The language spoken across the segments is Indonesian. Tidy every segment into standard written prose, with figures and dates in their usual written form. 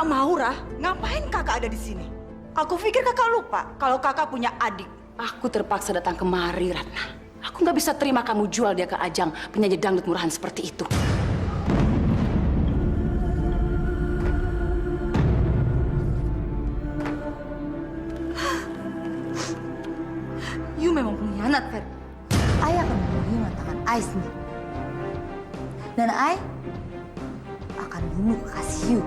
Kak Maura, ngapain kakak ada di sini? Aku pikir kakak lupa kalau kakak punya adik. Aku terpaksa datang kemari, Ratna. Aku nggak bisa terima kamu jual dia ke Ajang, penyanyi dangdut murahan seperti itu. You memang pengkhianat, Fer. Ai akan membunuh tangan Ai sendiri. Dan Ai akan bunuh kekasih You.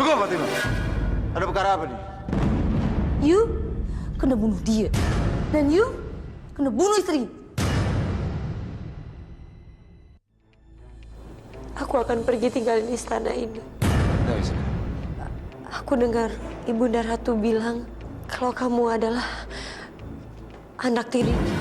Cukup, Fatima. Ada perkara apa nih? You kena bunuh dia. Dan You kena bunuh istri. Aku akan pergi tinggalin istana ini. Nggak bisa. Aku dengar Ibunda Ratu bilang kalau kamu adalah anak tirinya.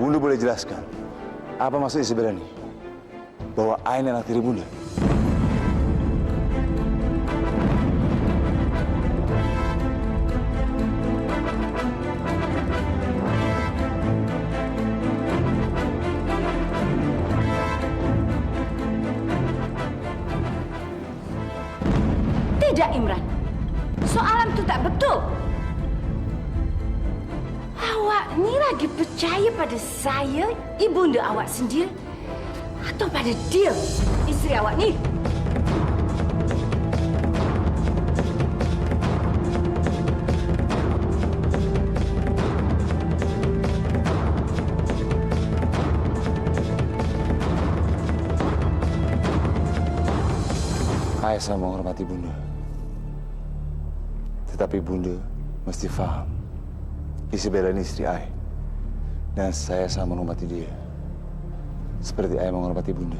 Bunda boleh jelaskan apa maksud Isabella ini? Bahwa Ain anak tiri Bunda? Tidak, Imran. Soalan itu tak betul. Awak ni lagi percaya pada saya, ibunda awak sendiri, atau pada dia, isteri awak ni? Saya menghormati Bunda. Tetapi Bunda mesti faham. Isabella ini istri Ai. Dan saya sama menghormati dia. Seperti Ai menghormati Bunda.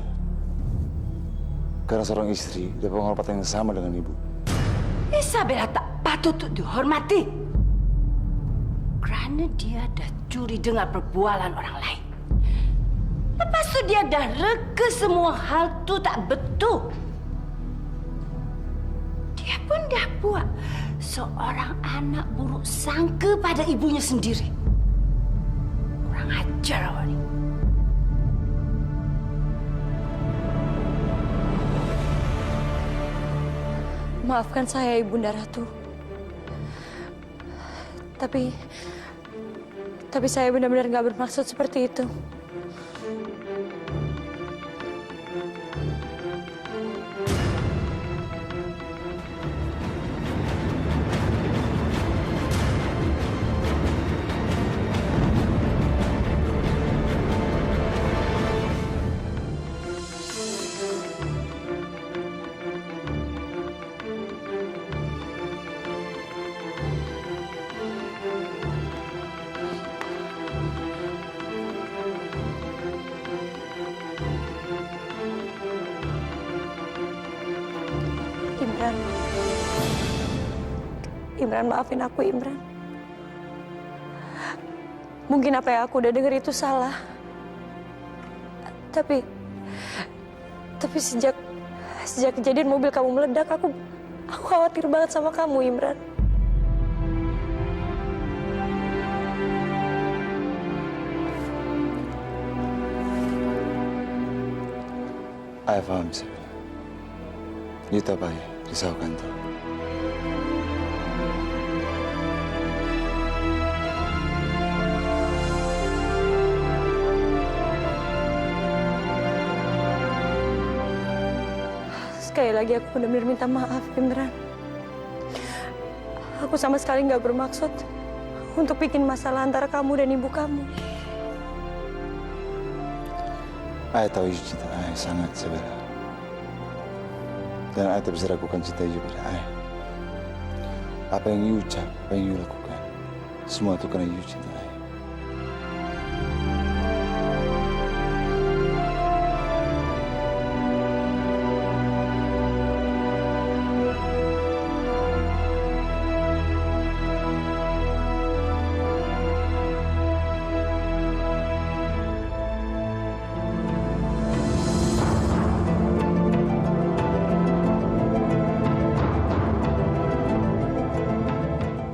Karena seorang istri dapat penghormatan yang sama dengan ibu. Isabella tak patut untuk dihormati. Kerana dia dah curi dengar perbualan orang lain. Lepas tu dia dah reka semua hal tu tak betul. Dia pun dah buat seorang anak buruk sangka pada ibunya sendiri. Kurang ajar awak ni. Maafkan saya, Ibunda Ratu. Tapi saya benar-benar nggak bermaksud seperti itu. Imran, maafin aku, Imran. Mungkin apa yang aku udah denger itu salah. Tapi sejak kejadian mobil kamu meledak, aku khawatir banget sama kamu, Imran. Saya paham, Isabella. You tak payah risaukan tu. Sekali lagi aku benar-benar minta maaf, Imran. Aku sama sekali nggak bermaksud untuk bikin masalah antara kamu dan ibu kamu. Ayah tahu you cinta ayah sangat Isabella. Dan ayah tak bisa ragukan cinta you pada ayah. Apa yang you ucap, apa yang you lakukan, semua itu karena you cinta ayah.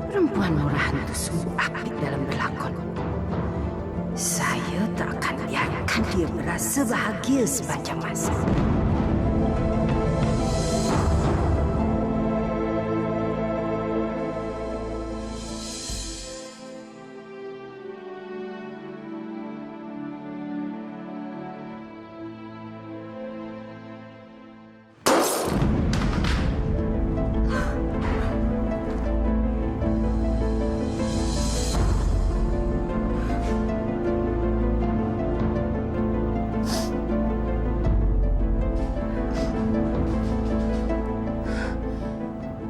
Perempuan murahan itu sungguh apik dalam berlakon. Saya tak akan biarkan dia merasa bahagia sepanjang masa.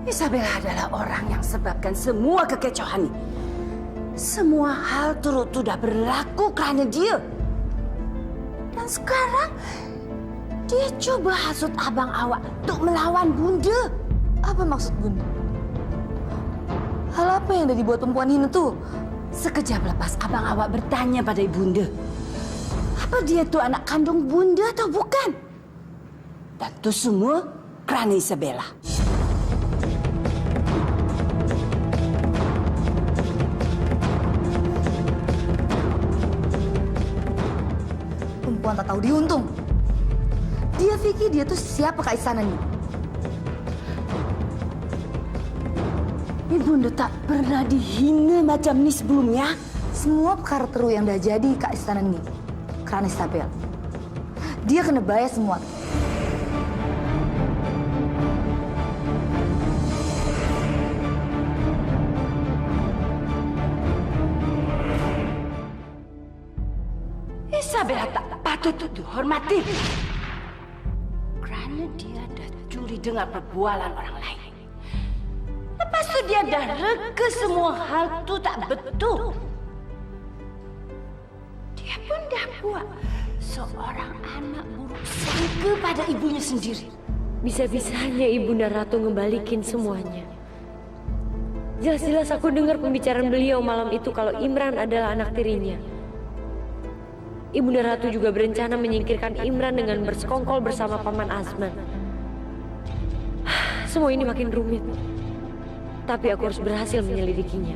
Isabella adalah orang yang sebabkan semua kekecohan ini. Semua hal turut sudah berlaku karena dia. Dan sekarang dia coba hasut abang awak untuk melawan Bunda. Apa maksud Bunda? Hal apa yang udah dibuat perempuan ini tuh? Sekejap lepas abang awak bertanya pada Ibunda, apa dia tuh anak kandung Bunda atau bukan? Dan itu semua kerana Isabella. Perempuan tak tahu diuntung. Dia pikir dia tuh siapa Kak Istana nih? Ibunda tak pernah dihina macam ni sebelumnya. Semua perkara teruk yang dah jadi Kak Istana nih karena Isabel. Dia kena bayar semua. Isabella tak patut dihormati. Kerana dia dah curi dengar perbualan orang lain. Lepas tu dia dah reka semua hal tu tak betul. Dia pun dah buat seorang anak buruk sangka pada ibunya sendiri. Bisa-bisanya Ibunda Ratu ngembalikin semuanya. Jelas-jelas aku dengar pembicaraan beliau malam itu kalau Imran adalah anak tirinya. Ibunda Ratu juga berencana menyingkirkan Imran dengan bersekongkol bersama Paman Azman. Semua ini makin rumit. Tapi aku harus berhasil menyelidikinya.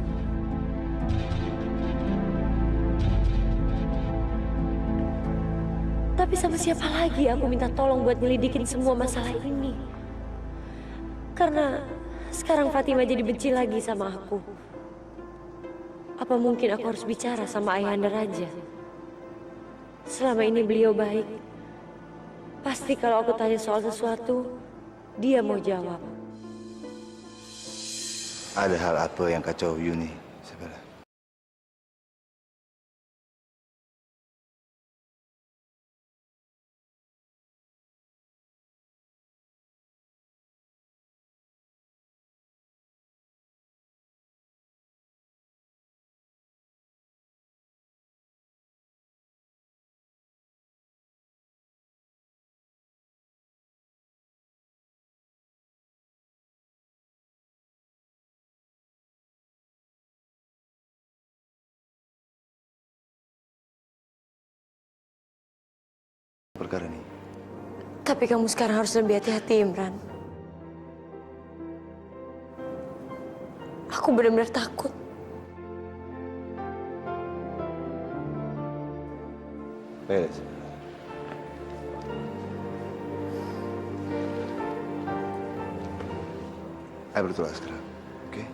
Tapi sama siapa lagi aku minta tolong buat nyelidikin semua masalah ini? Karena sekarang Fatima jadi benci lagi sama aku. Apa mungkin aku harus bicara sama Ayahanda Raja? Selama ini beliau baik. Pasti kalau aku tanya soal sesuatu, dia mau jawab. Ada hal apa yang kacau you ni, Isabella? Perkara ini. Tapi kamu sekarang harus lebih hati-hati, Imran. Aku benar-benar takut. Beres. Ayo bertolak sekarang, oke?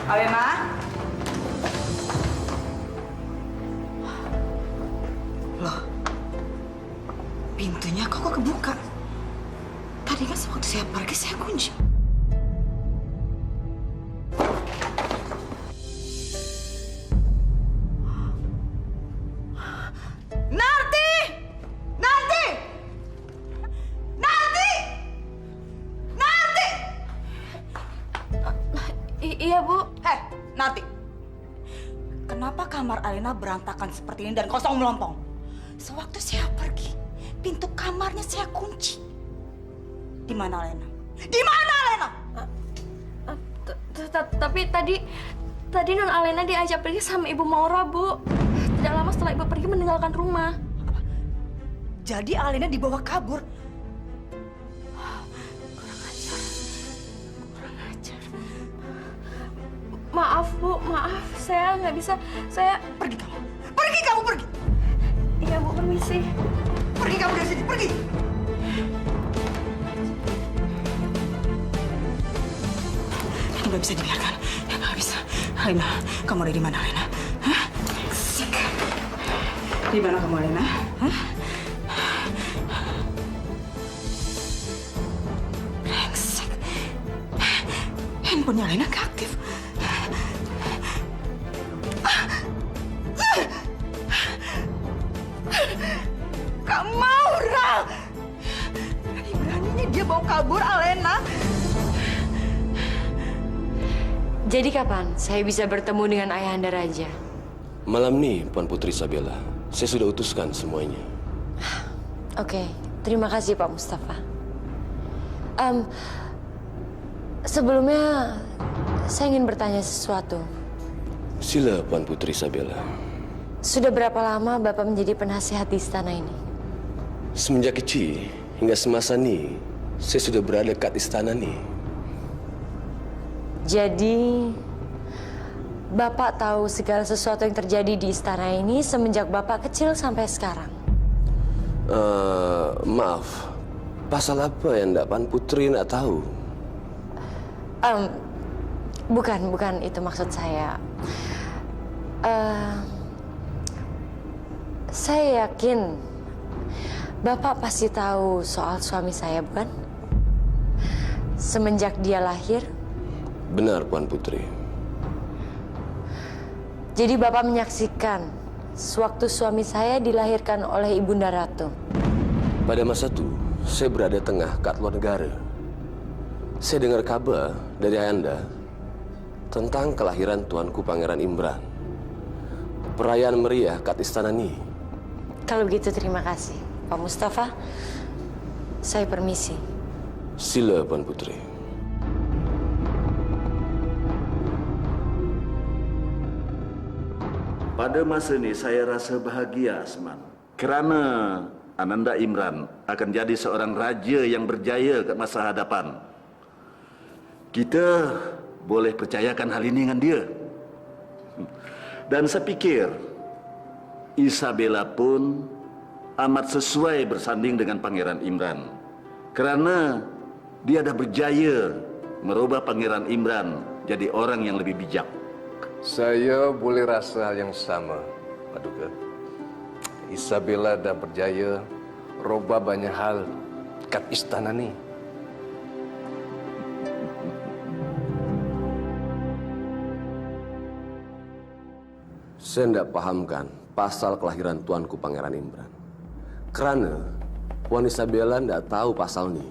Awe, Ma. pintunya kok kebuka? Tadi kan waktu saya pergi saya kunci. Narti! Narti! Narti! Narti! Iya, Bu. Hei, Narti. Kenapa kamar Alena berantakan seperti ini dan kosong melompong? Sewaktu saya pergi, pintu kamarnya saya kunci. Di mana Alena? Di mana Alena? Tapi tadi Non Alena diajak pergi sama Ibu Maura, Bu. Tidak lama setelah Ibu pergi meninggalkan rumah. Jadi Alena dibawa kabur. Kurang ajar. Maaf, Bu. Maaf. Saya nggak bisa. Saya... Pergi kamu. Pergi kamu, pergi. Iya, Bu. Permisi. Pergi kamu dari sini, pergi. Ini nggak bisa dibiarkan. Nggak bisa. Alena, kamu ada di mana, Alena? Hah? Brengsek. Di mana kamu, Alena? Hah? Brengsek. Handphonenya Alena nggak aktif. Kak Maura! Berani-beraninya dia bawa kabur Alena. Jadi kapan saya bisa bertemu dengan Ayahanda Raja? Malam nih, Puan Putri Isabella. Saya sudah utuskan semuanya. Oke, terima kasih Pak Mustafa. Sebelumnya saya ingin bertanya sesuatu. Sila, Puan Putri Isabella. Sudah berapa lama Bapak menjadi penasihat di istana ini? Semenjak kecil hingga semasa ini, saya sudah berada dekat istana nih. Jadi, Bapak tahu segala sesuatu yang terjadi di istana ini semenjak Bapak kecil sampai sekarang? Maaf, pasal apa yang Puan Putri nak tahu? Bukan itu maksud saya. Saya yakin Bapak pasti tahu soal suami saya, bukan? Semenjak dia lahir. Benar, Puan Putri. Jadi Bapak menyaksikan sewaktu suami saya dilahirkan oleh Ibunda Ratu. Pada masa itu, saya berada tengah kat luar negara. Saya dengar kabar dari Ayahanda tentang kelahiran Tuanku Pangeran Imran. Perayaan meriah kat istana ni. Kalau begitu terima kasih, Pak Mustafa. Saya permisi. Sila, Puan Putri. Pada masa ini saya rasa bahagia, Asman. Kerana Ananda Imran akan jadi seorang raja yang berjaya ke masa hadapan. Kita boleh percayakan hal ini dengan dia. Dan saya fikir Isabella pun amat sesuai bersanding dengan Pangeran Imran. Kerana dia dah berjaya merubah Pangeran Imran jadi orang yang lebih bijak. Saya boleh rasa hal yang sama, Paduka. Isabella dah berjaya robah banyak hal kat istana ni. Saya tidak pahamkan pasal kelahiran Tuanku Pangeran Imran. Kerana Puan Isabella tidak tahu pasal ni.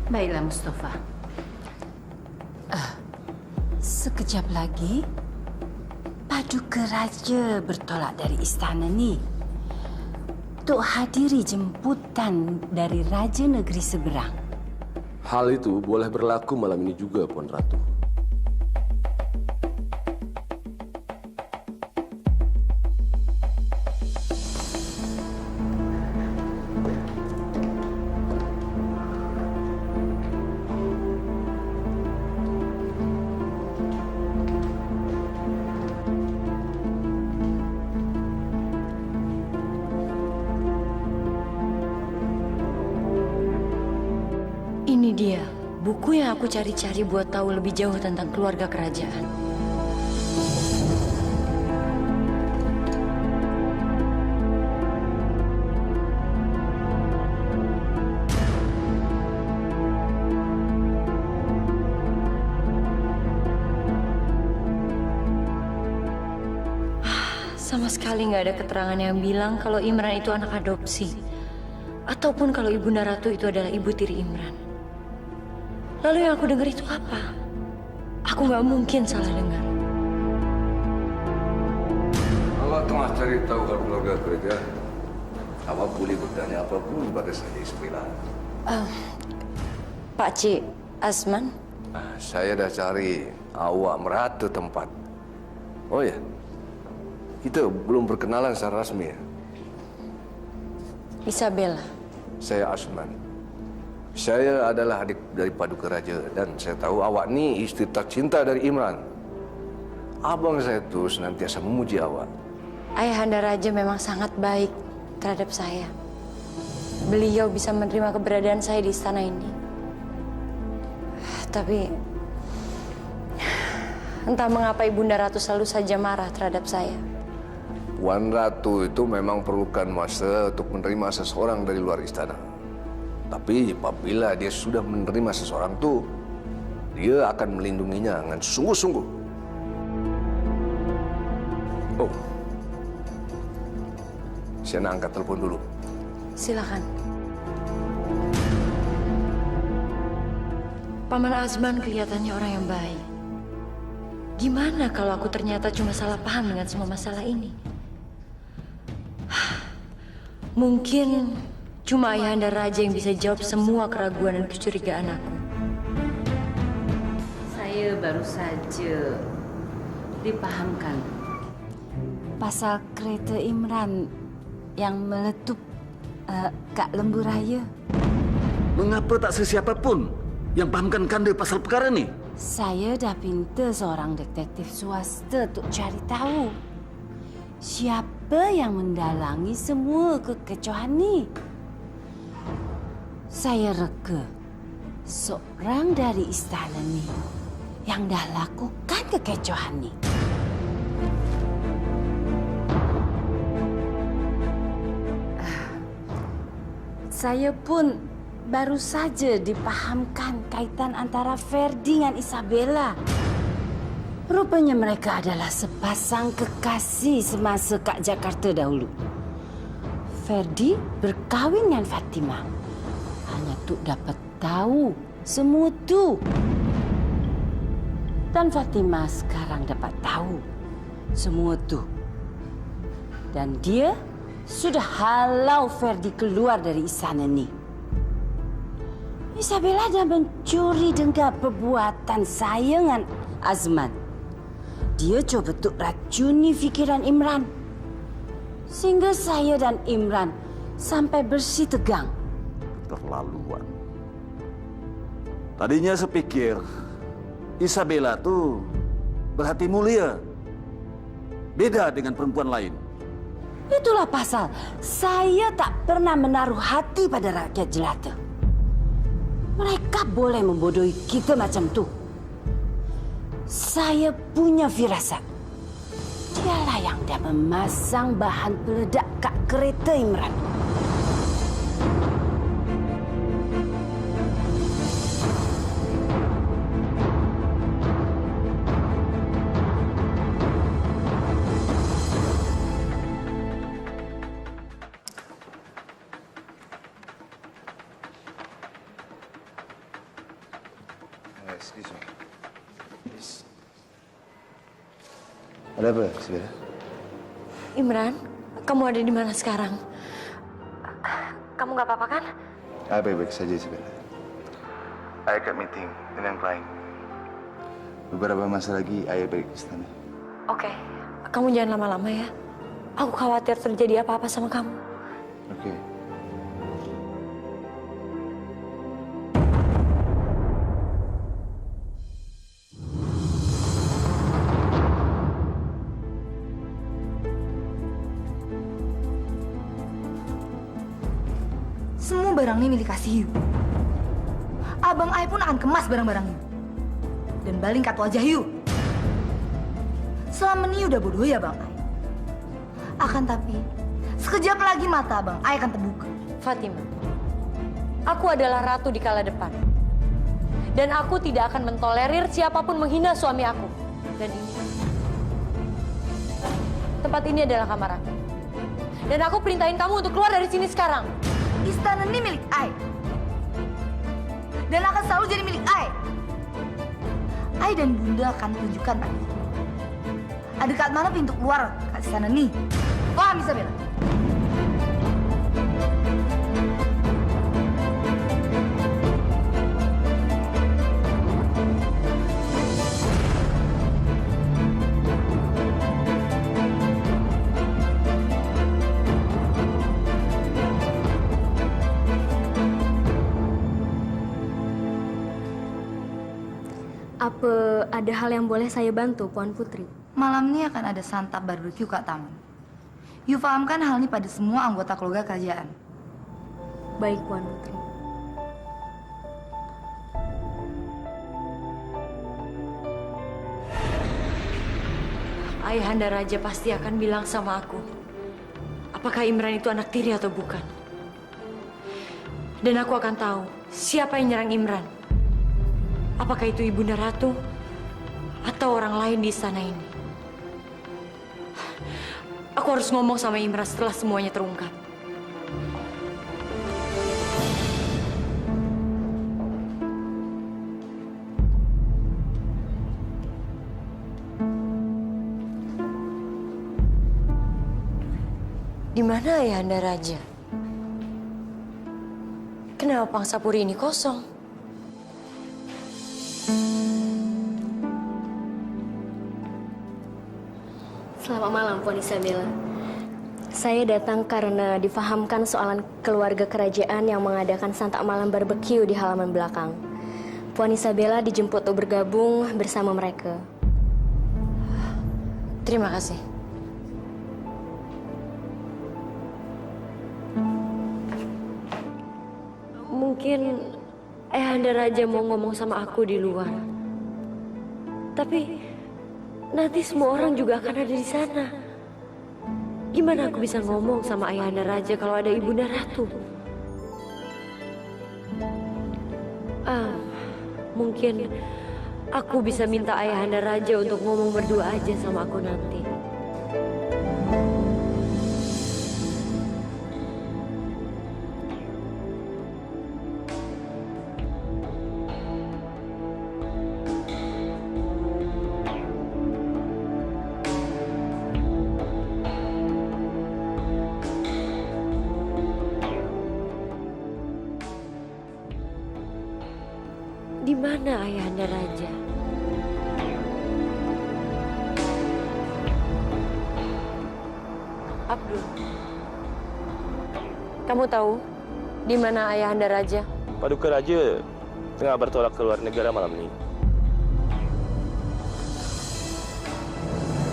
Baiklah Mustafa. Sekejap lagi Paduka Raja bertolak dari istana ni untuk hadiri jemputan dari Raja Negeri Seberang. Hal itu boleh berlaku malam ini juga, Puan Ratu. Ini dia, buku yang aku cari-cari buat tahu lebih jauh tentang keluarga kerajaan. Sama sekali nggak ada keterangan yang bilang kalau Imran itu anak adopsi. Ataupun kalau Ibunda Ratu itu adalah ibu tiri Imran. Lalu yang aku dengar itu apa? Aku nggak mungkin salah dengar. Kalau tengah cari tahu keluarga kerja, awak boleh bertanya apapun pada saya Isabella. Pak Cik Asman, Saya dah cari awak merata tempat. Oh ya, kita belum berkenalan secara rasmi. Isabella. Saya Asman. Saya adalah adik dari Paduka Raja dan saya tahu awak ni isteri tercinta dari Imran. Abang saya tu senantiasa memuji awak. Ayahanda Raja memang sangat baik terhadap saya. Beliau bisa menerima keberadaan saya di istana ini. Tapi entah mengapa Ibunda Ratu selalu saja marah terhadap saya. Wan Ratu itu memang perlukan masa untuk menerima seseorang dari luar istana. Tapi apabila dia sudah menerima seseorang itu, dia akan melindunginya dengan sungguh-sungguh. Oh, saya nak angkat telepon dulu. Silakan. Paman Azman kelihatannya orang yang baik. Gimana kalau aku ternyata cuma salah paham dengan semua masalah ini? Mungkin cuma Ayahanda Raja yang bisa jawab semua keraguan dan kecurigaan aku. Saya baru saja dipahamkan pasal kereta Imran yang meletup kat Lembu Raya. Mengapa tak sesiapa pun yang pahamkan Kanda pasal perkara ni? Saya dah pinta seorang detektif swasta untuk cari tahu siapa yang mendalangi semua kekecohan ni. Saya reka seorang dari istana ni yang dah lakukan kekecohan ni. Saya pun baru saja dipahamkan kaitan antara Ferdi dengan Isabella. Rupanya mereka adalah sepasang kekasih semasa kat Jakarta dahulu. Ferdi berkahwin dengan Fatimah hanya untuk dapat tahu semua tu. Dan Fatimah sekarang dapat tahu semua tu. Dan dia sudah halau Ferdi keluar dari istana ni. Isabella dah mencuri dengar perbuatan saya dengan Azman. Dia cuba untuk racuni fikiran Imran. Sehingga saya dan Imran sampai bersih tegang. Terlaluan. Tadinya saya pikir Isabella tu berhati mulia. Beda dengan perempuan lain. Itulah pasal saya tak pernah menaruh hati pada rakyat jelata. Mereka boleh membodohi kita macam tu. Saya punya firasat. Dialah yang dah memasang bahan peledak kat kereta Imran. Excuse me. Yes. Ada apa, Isabella? Imran, kamu ada di mana sekarang? Kamu nggak apa-apa kan? Saya baik-baik saja, Isabella. Saya kat meeting dengan klien. Beberapa masa lagi, saya balik ke istana. Oke, kamu jangan lama-lama ya. Aku khawatir terjadi apa-apa sama kamu. Oke. Semua barang ini milik Kasihiu. Abang Ai pun akan kemas barang-barangnya. Dan baling kat wajah Hiu. Selama ini udah bodoh ya Bang Ai. Akan tapi, sekejap lagi mata Abang Ai akan terbuka. Fatimah, aku adalah ratu di kala depan. Dan aku tidak akan mentolerir siapapun menghina suami aku. Dan ini tempat ini adalah kamar aku. Dan aku perintahin kamu untuk keluar dari sini sekarang. Istana ini milik Ai. Dan akan selalu jadi milik Ai. Ai dan Bunda akan tunjukkan lagi. Ada dekat mana pintu keluar ke istana ini? Paham, Isabella? Apa ada hal yang boleh saya bantu, Puan Putri? Malam ini akan ada santap barbeque Kak Taman. You fahamkan hal ini pada semua anggota keluarga kerajaan. Baik, Puan Putri. Ayahanda Raja pasti akan bilang sama aku, apakah Imran itu anak tiri atau bukan. Dan aku akan tahu siapa yang nyerang Imran. Apakah itu Ibunda Ratu atau orang lain di istana ini? Aku harus ngomong sama Imran setelah semuanya terungkap. Di mana Ayahanda Raja? Kenapa Pangsapuri ini kosong? Selamat malam, Puan Isabella. Saya datang karena difahamkan soalan keluarga kerajaan yang mengadakan santap malam barbeque di halaman belakang. Puan Isabella dijemput untuk bergabung bersama mereka. Terima kasih. Mungkin Ayahanda Raja mau ngomong sama aku di luar. Tapi nanti semua orang juga akan ada di sana. Gimana aku bisa ngomong sama Ayahanda Raja kalau ada Ibunda Ratu? Mungkin aku bisa minta Ayahanda Raja untuk ngomong berdua aja sama aku nanti. Di mana Ayahanda Raja? Abdul, kamu tahu di mana Ayahanda Raja? Paduka Raja tengah bertolak ke luar negara malam ini.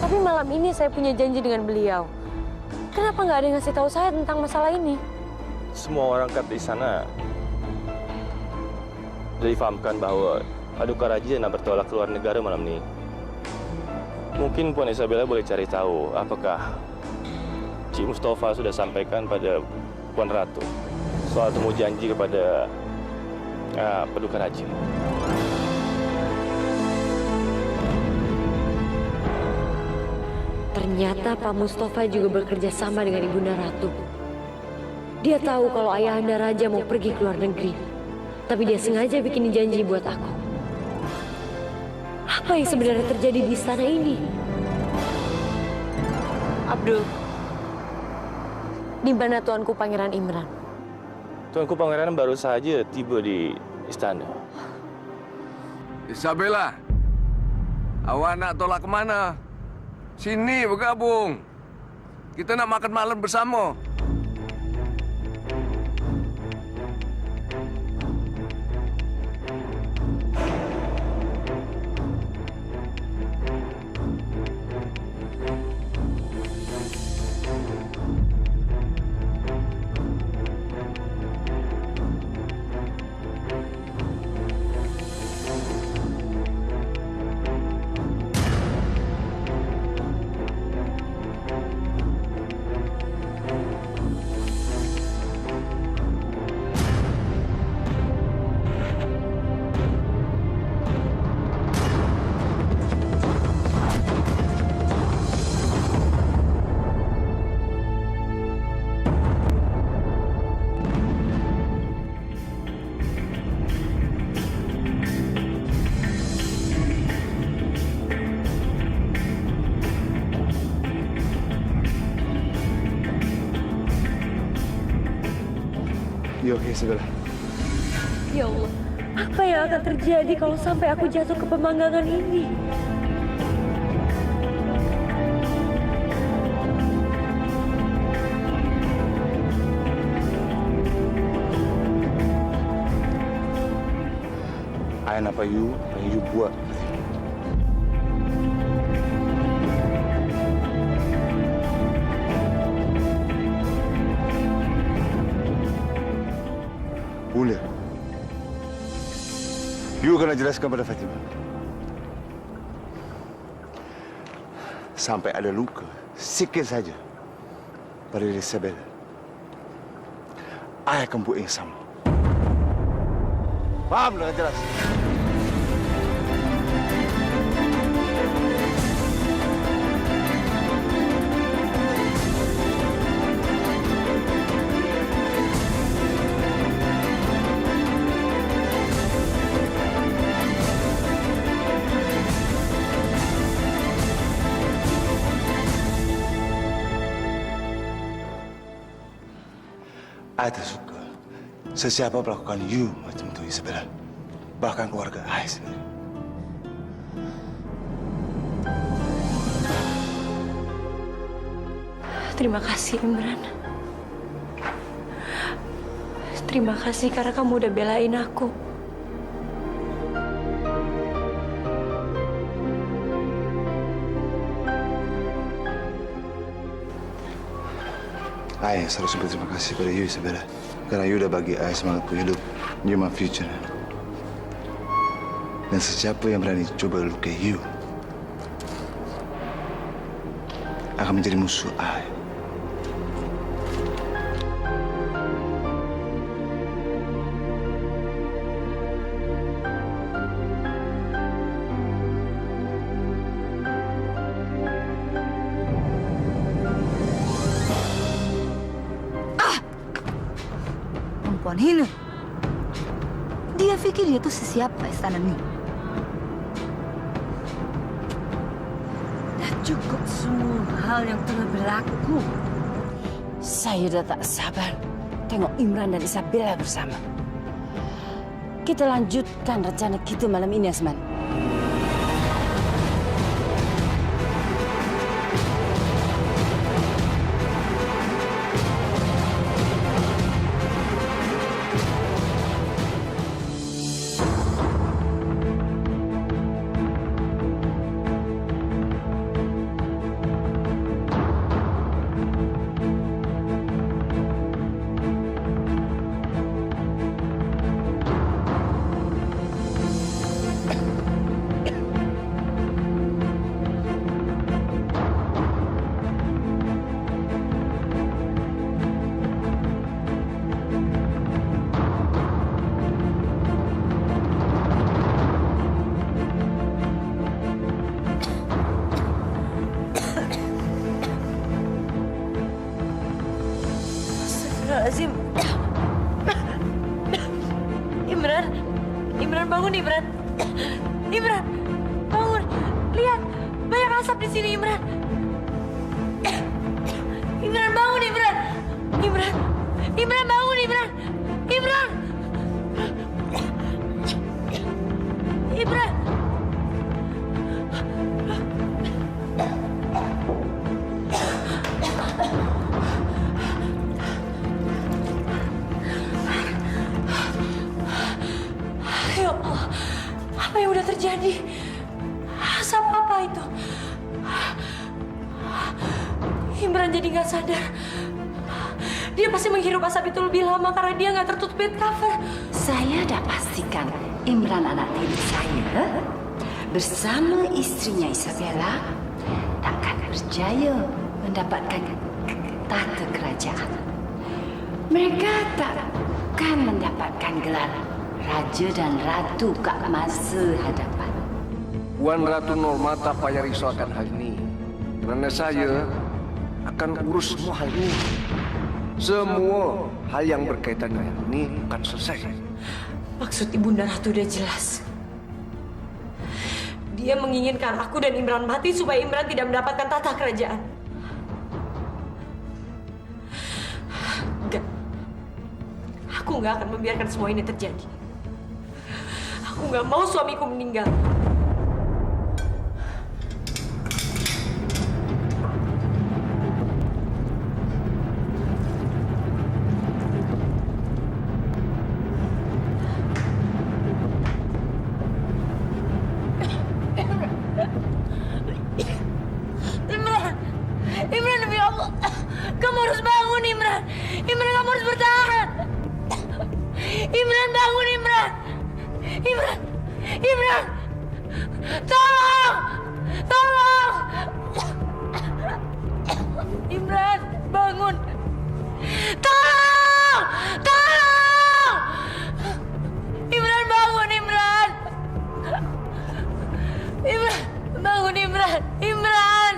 Tapi malam ini saya punya janji dengan beliau. Kenapa nggak ada yang ngasih tahu saya tentang masalah ini? Semua orang kat di sana sudah difahamkan bahwa Paduka Raja nak bertolak ke luar negara malam ini. Mungkin Puan Isabella boleh cari tahu apakah Cik Mustafa sudah sampaikan pada Puan Ratu soal temu janji kepada Paduka Raja. Ternyata Pak Mustafa juga bekerja sama dengan Ibunda Ratu. Dia tahu kalau Ayahanda Raja mau pergi ke luar negeri. Tapi dia sengaja bikin janji buat aku. Apa yang sebenarnya terjadi di istana ini? Abdul, di mana Tuanku Pangeran Imran? Tuanku Pangeran baru saja tiba di istana. Isabella, awak nak tolak kemana? Sini bergabung. Kita nak makan malam bersama. You okay, Isabella? Ya Allah, apa yang akan terjadi kalau sampai aku jatuh ke pemanggangan ini? Ayan apa you buat? Bunda, you kena jelaskan pada Fatima. Sampai ada luka, sikit saja pada diri Isabella, ayah akan buat yang sama. Faham dengan jelas? Saya tak suka sesiapa melakukan you macam itu, Isabella. Bahkan keluarga saya sendiri. Terima kasih, Imran. Terima kasih karena kamu udah belain aku. Saya harus berterima kasih pada you, Isabella. Karena you udah bagi saya semangat untuk hidup. You my future. Dan sesiapa yang berani coba lukai you akan menjadi musuh saya. Perempuan hina. Dia pikir dia tuh siapa istana ini? Dah cukup semua hal yang telah berlaku. Saya dah tak sabar tengok Imran dan Isabella bersama. Kita lanjutkan rencana kita malam ini, Asman. Astagfirullahaladzim. Imran bangun, Imran. Imran, bangun. Lihat, banyak asap di sini, Imran. Imran bangun, Imran. Imran bangun, Imran. Imran. Ya Allah, apa yang udah terjadi? Asap apa itu? Imran jadi nggak sadar. Dia pasti menghirup asap itu lebih lama karena dia nggak tertutup bed cover. Saya dah pastikan Imran anak tiri saya bersama istrinya Isabella takkan berjaya mendapatkan tahta kerajaan. Mereka takkan mendapatkan gelar Raja dan Ratu kat masa hadapan. Puan Ratu Norma tak payah risaukan hal ini. Kerana saya akan urus semua hal ini. Semua hal yang berkaitan dengan ini akan selesai. Maksud Ibunda Ratu udah jelas. Dia menginginkan aku dan Imran mati supaya Imran tidak mendapatkan tahta kerajaan. Enggak. Aku Aku nggak akan membiarkan semua ini terjadi. Aku nggak mau suamiku meninggal. Imran, demi Allah, kamu harus bangun, Imran. Imran, kamu harus bertahan. Imran, bangun, Imran. Imran, Imran, tolong, tolong. Imran, bangun. Tolong, tolong. Imran, bangun, Imran. Imran, bangun, Imran. Imran.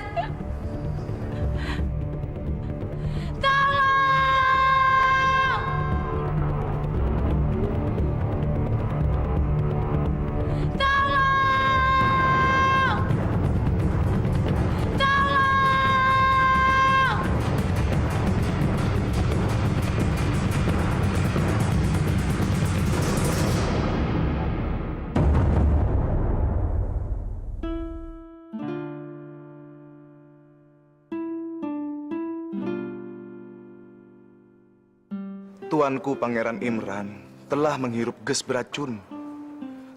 Tuanku Pangeran Imran telah menghirup gas beracun.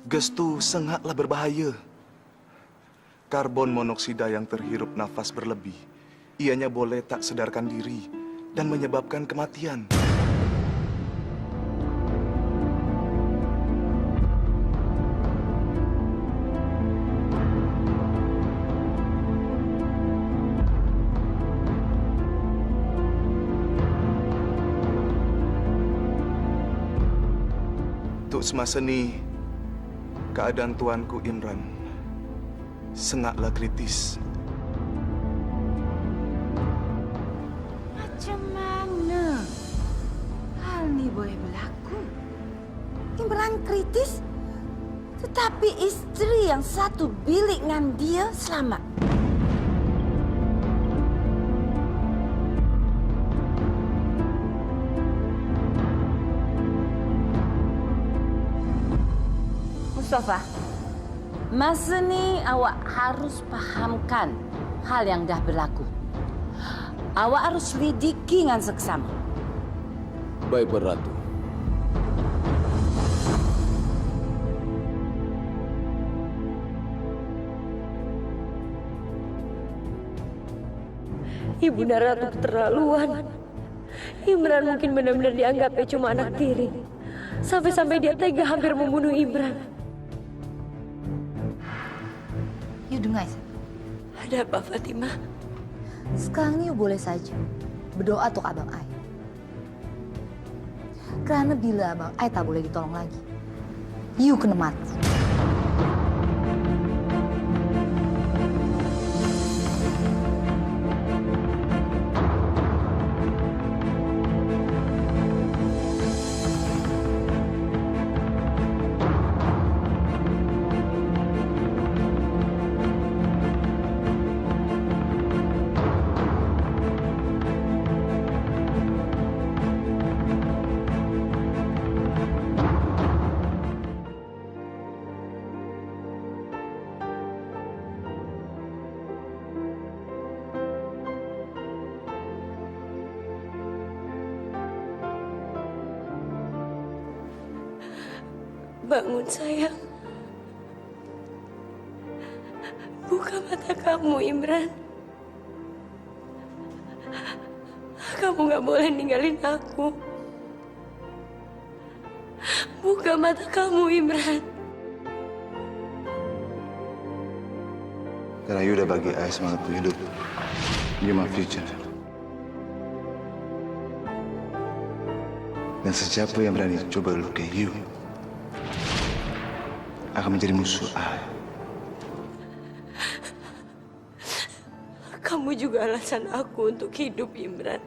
Gas itu sangatlah berbahaya. Karbon monoksida yang terhirup nafas berlebih, ianya boleh tak sadarkan diri dan menyebabkan kematian. Untuk semasa ini, keadaan tuanku Imran sangatlah kritis. Macam mana hal ini boleh berlaku? Imran kritis, tetapi istri yang satu bilik dengan dia selamat. Mustafa, masa ni awak harus pahamkan hal yang dah berlaku. Awak harus lidiki dengan seksama. Baik, Ratu. Ibunda Ratu keterlaluan. Imran mungkin benar-benar dianggapnya cuma anak tiri. Sampai-sampai dia tega hampir membunuh Imran. You dengar, Isa. Ada apa, Fatimah? Sekarang you boleh saja berdoa untuk Abang Ai. Karena bila Abang Ai tak boleh ditolong lagi, you kena mati. Bangun, sayang. Buka mata kamu, Imran. Kamu gak boleh ninggalin aku. Buka mata kamu, Imran. Karena you udah bagi I semangat untuk hidup. You my future. Dan siapa yang berani coba lukai you akan menjadi musuh I. Kamu juga alasan aku untuk hidup, Imran.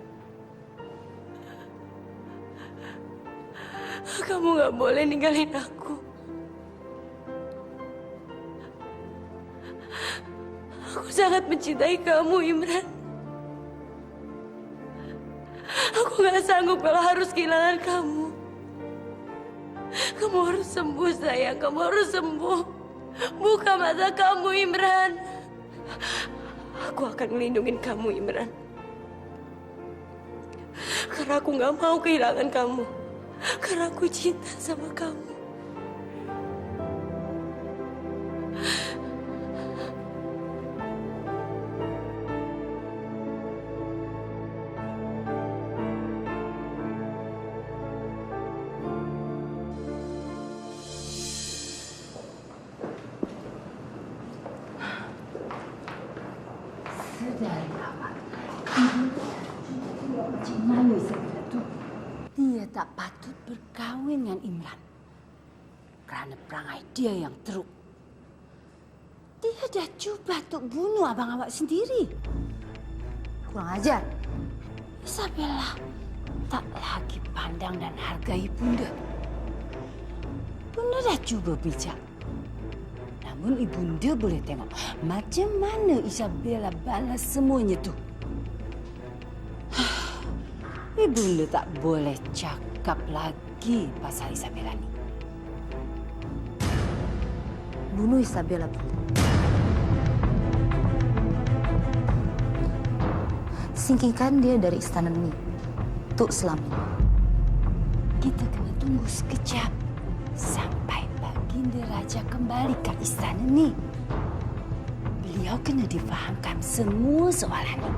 Kamu gak boleh ninggalin aku. Aku sangat mencintai kamu, Imran. Aku gak sanggup kalau harus kehilangan kamu. Kamu harus sembuh sayang, kamu harus sembuh. Buka mata kamu Imran. Aku akan melindungi kamu Imran. Karena aku gak mau kehilangan kamu. Karena aku cinta sama kamu. Sedari awal, Cik Manu Isabella itu dia tak patut berkawin dengan Imran. Karena perangai dia yang teruk. Dia dah cuba untuk bunuh abang awak sendiri. Kurang ajar. Isabella tak lagi pandang dan hargai Bunda. Bunda dah cuba bijak. Namun Ibunda boleh tengok macam mana Isabella balas semuanya tu. Ibunda tak boleh cakap lagi pasal Isabella ni. Bunuh Isabella, Bu. Singkirkan dia dari istana ini. Untuk selamanya. Kita kena tunggu sekejap sampai Baginda Raja kembali ke istana ni. Beliau kena difahamkan semua soalan ni.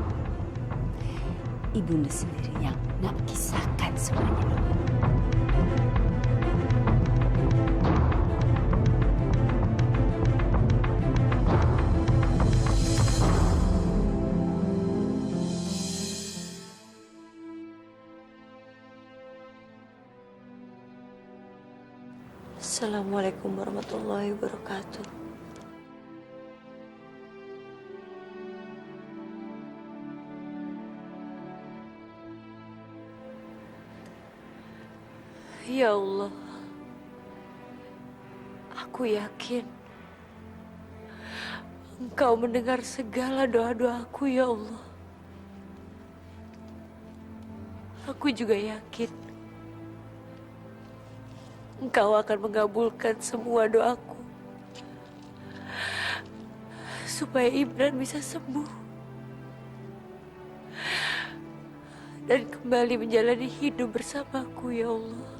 Ibunda sendiri yang nak kisahkan semuanya ni. Assalamualaikum warahmatullahi wabarakatuh. Ya Allah, aku yakin Engkau mendengar segala doa-doaku, ya Allah. Aku juga yakin Engkau akan mengabulkan semua doaku supaya Imran bisa sembuh dan kembali menjalani hidup bersamaku, ya Allah.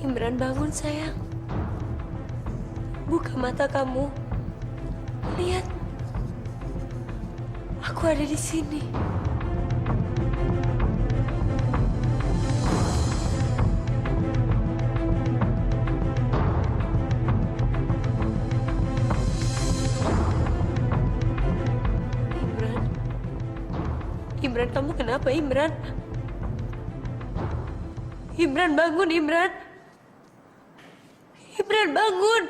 Imran, bangun sayang. Buka mata kamu. Lihat. Aku ada di sini. Imran. Imran, kamu kenapa, Imran? Imran, bangun, Imran. Imran, bangun.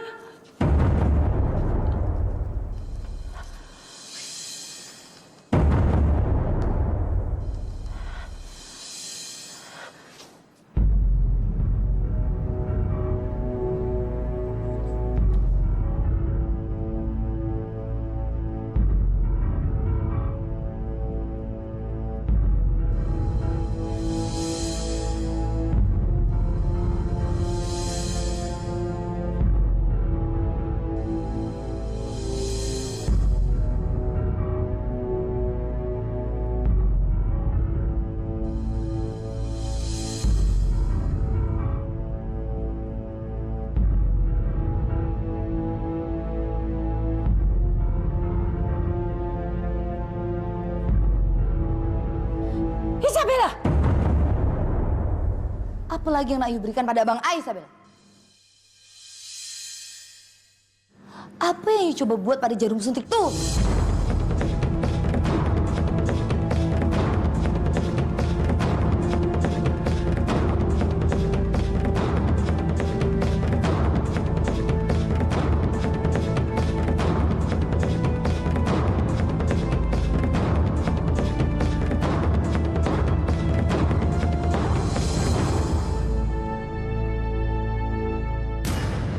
Apa lagi yang nak you berikan pada Abang Ai, Isabella? Apa yang you coba buat pada jarum suntik tuh?